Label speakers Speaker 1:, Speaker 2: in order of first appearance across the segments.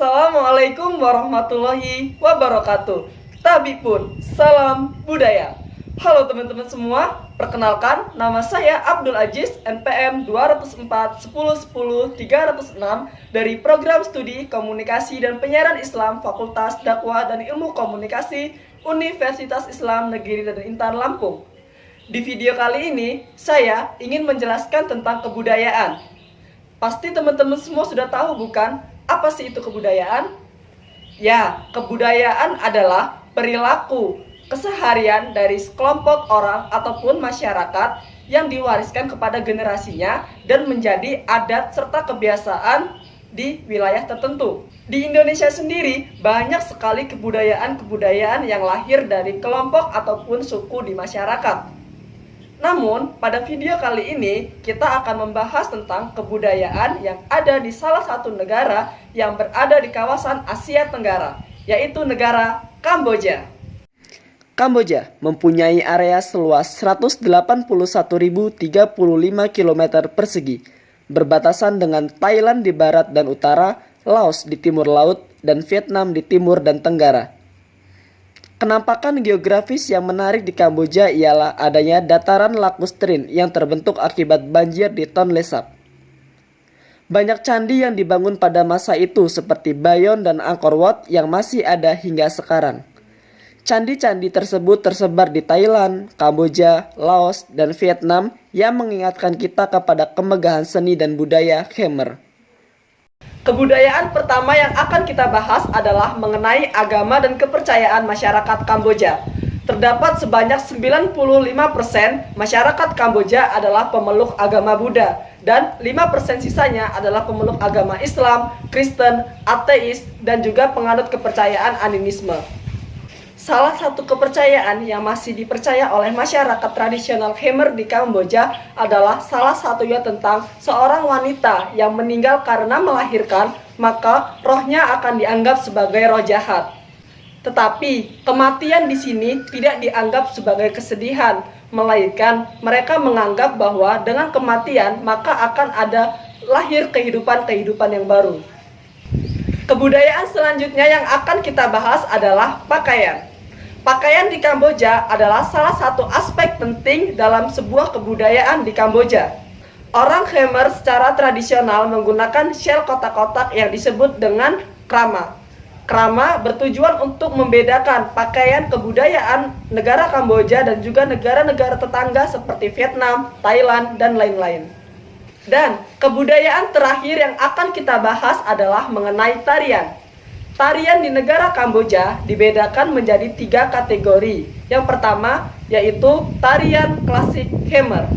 Speaker 1: Assalamualaikum warahmatullahi wabarakatuh. Tabipun, salam budaya. Halo teman-teman semua, perkenalkan nama saya Abdul Aziz, NPM 204 10 10 306 dari Program Studi Komunikasi dan Penyiaran Islam Fakultas Dakwah dan Ilmu Komunikasi Universitas Islam Negeri dan Intan Lampung. Di video kali ini, saya ingin menjelaskan tentang kebudayaan. Pasti teman-teman semua sudah tahu bukan? Apa sih itu kebudayaan? Ya, kebudayaan adalah perilaku keseharian dari sekelompok orang ataupun masyarakat yang diwariskan kepada generasinya dan menjadi adat serta kebiasaan di wilayah tertentu. Di Indonesia sendiri, banyak sekali kebudayaan-kebudayaan yang lahir dari kelompok ataupun suku di masyarakat. Namun, pada video kali ini, kita akan membahas tentang kebudayaan yang ada di salah satu negara yang berada di kawasan Asia Tenggara, yaitu negara Kamboja. Kamboja mempunyai area seluas 181.035 km persegi, berbatasan dengan Thailand di barat dan utara, Laos di timur laut, dan Vietnam di timur dan tenggara. Penampakan geografis yang menarik di Kamboja ialah adanya dataran lakustrine yang terbentuk akibat banjir di Tonle Sap. Banyak candi yang dibangun pada masa itu seperti Bayon dan Angkor Wat yang masih ada hingga sekarang. Candi-candi tersebut tersebar di Thailand, Kamboja, Laos, dan Vietnam yang mengingatkan kita kepada kemegahan seni dan budaya Khmer. Kebudayaan pertama yang akan kita bahas adalah mengenai agama dan kepercayaan masyarakat Kamboja. Terdapat sebanyak 95% masyarakat Kamboja adalah pemeluk agama Buddha dan 5% sisanya adalah pemeluk agama Islam, Kristen, ateis, dan juga penganut kepercayaan animisme. Salah satu kepercayaan yang masih dipercaya oleh masyarakat tradisional Khmer di Kamboja adalah salah satunya tentang seorang wanita yang meninggal karena melahirkan, maka rohnya akan dianggap sebagai roh jahat. Tetapi kematian di sini tidak dianggap sebagai kesedihan, melainkan mereka menganggap bahwa dengan kematian maka akan ada lahir kehidupan yang baru. Kebudayaan selanjutnya yang akan kita bahas adalah pakaian. Pakaian di Kamboja adalah salah satu aspek penting dalam sebuah kebudayaan di Kamboja. Orang Khmer secara tradisional menggunakan shell kotak-kotak yang disebut dengan krama. Krama bertujuan untuk membedakan pakaian kebudayaan negara Kamboja dan juga negara-negara tetangga seperti Vietnam, Thailand, dan lain-lain. Dan kebudayaan terakhir yang akan kita bahas adalah mengenai tarian. Tarian di negara Kamboja dibedakan menjadi 3 kategori. Yang pertama yaitu tarian klasik Khmer.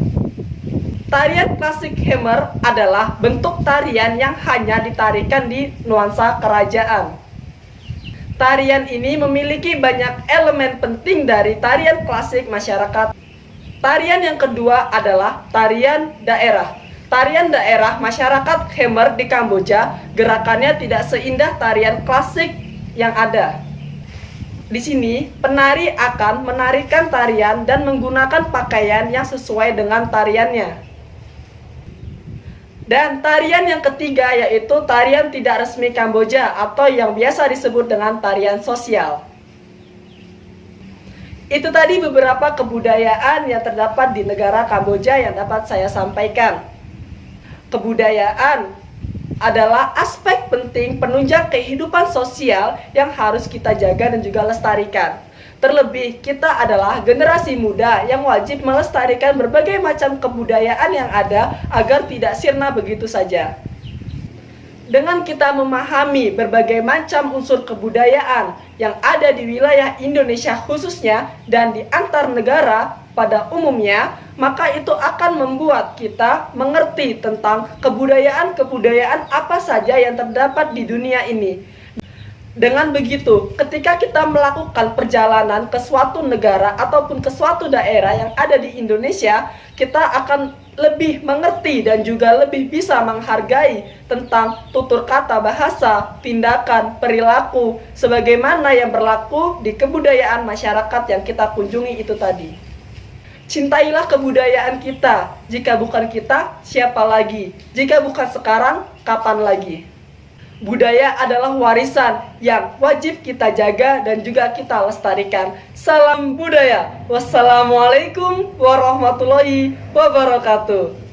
Speaker 1: Tarian klasik Khmer adalah bentuk tarian yang hanya ditarikan di nuansa kerajaan. Tarian ini memiliki banyak elemen penting dari tarian klasik masyarakat. Tarian yang kedua adalah tarian daerah. Tarian daerah masyarakat Khmer di Kamboja gerakannya tidak seindah tarian klasik yang ada. Di sini, penari akan menarikan tarian dan menggunakan pakaian yang sesuai dengan tariannya. Dan tarian yang ketiga yaitu tarian tidak resmi Kamboja atau yang biasa disebut dengan tarian sosial. Itu tadi beberapa kebudayaan yang terdapat di negara Kamboja yang dapat saya sampaikan. Kebudayaan adalah aspek penting penunjang kehidupan sosial yang harus kita jaga dan juga lestarikan. Terlebih, kita adalah generasi muda yang wajib melestarikan berbagai macam kebudayaan yang ada agar tidak sirna begitu saja. Dengan kita memahami berbagai macam unsur kebudayaan yang ada di wilayah Indonesia khususnya dan di antar negara pada umumnya, maka itu akan membuat kita mengerti tentang kebudayaan-kebudayaan apa saja yang terdapat di dunia ini. Dengan begitu, ketika kita melakukan perjalanan ke suatu negara ataupun ke suatu daerah yang ada di Indonesia, kita akan lebih mengerti dan juga lebih bisa menghargai tentang tutur kata bahasa, tindakan, perilaku, sebagaimana yang berlaku di kebudayaan masyarakat yang kita kunjungi itu tadi. Cintailah kebudayaan kita. Jika bukan kita, siapa lagi? Jika bukan sekarang, kapan lagi? Budaya adalah warisan yang wajib kita jaga dan juga kita lestarikan. Salam budaya. Wassalamualaikum warahmatullahi wabarakatuh.